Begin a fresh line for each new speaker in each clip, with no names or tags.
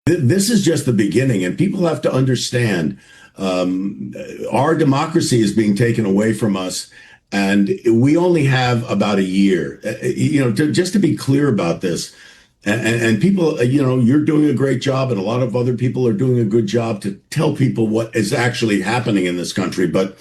This is just the beginning, and people have to understand our democracy is being taken away from us, and we only have about a year. Just to be clear about this, and people, you're doing a great job, and a lot of other people are doing a good job to tell people what is actually happening in this country. But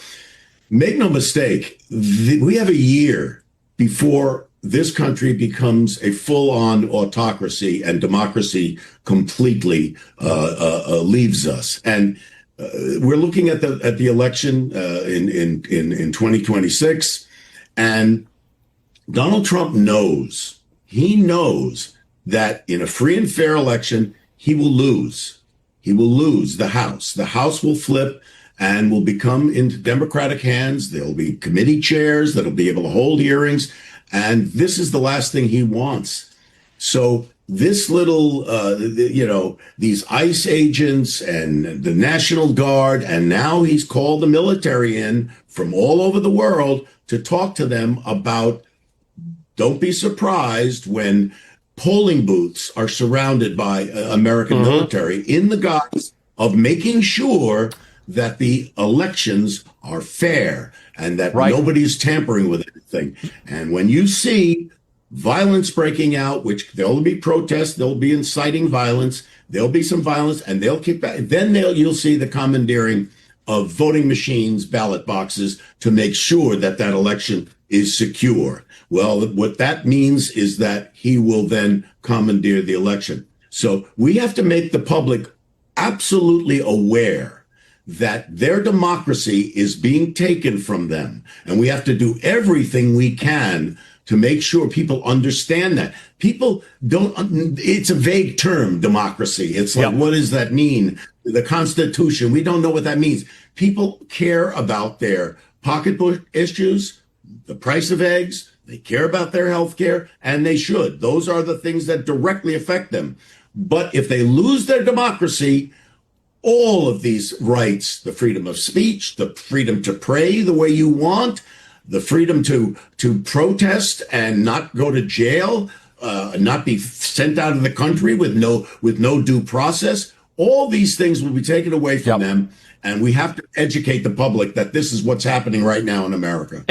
make no mistake, we have a year before this country becomes a full-on autocracy and democracy completely leaves us. And we're looking at the election in 2026, and Donald Trump knows. He knows that in a free and fair election, he will lose. He will lose the House. The House will flip and will become into Democratic hands. There'll be committee chairs that'll be able to hold hearings. And this is the last thing he wants. So this little, these ICE agents and the National Guard, and now he's called the military in from all over the world to talk to them about, don't be surprised when polling booths are surrounded by American military in the guise of making sure that the elections are fair and that nobody's tampering with anything. And when you see violence breaking out, which there'll be protests, there'll be inciting violence, there'll be some violence, and they'll kick back. Then you'll see the commandeering of voting machines, ballot boxes, to make sure that that election is secure. Well, what that means is that he will then commandeer the election. So we have to make the public absolutely aware that their democracy is being taken from them. And we have to do everything we can to make sure people understand that. People don't, it's a vague term, democracy. It's like, what does that mean? The Constitution, we don't know what that means. People care about their pocketbook issues, the price of eggs, they care about their health care, and they should. Those are the things that directly affect them. But if they lose their democracy, all of these rights, the freedom of speech, the freedom to pray the way you want, the freedom to protest and not go to jail, not be sent out of the country with no due process, all these things will be taken away from them. And we have to educate the public that this is what's happening right now in America.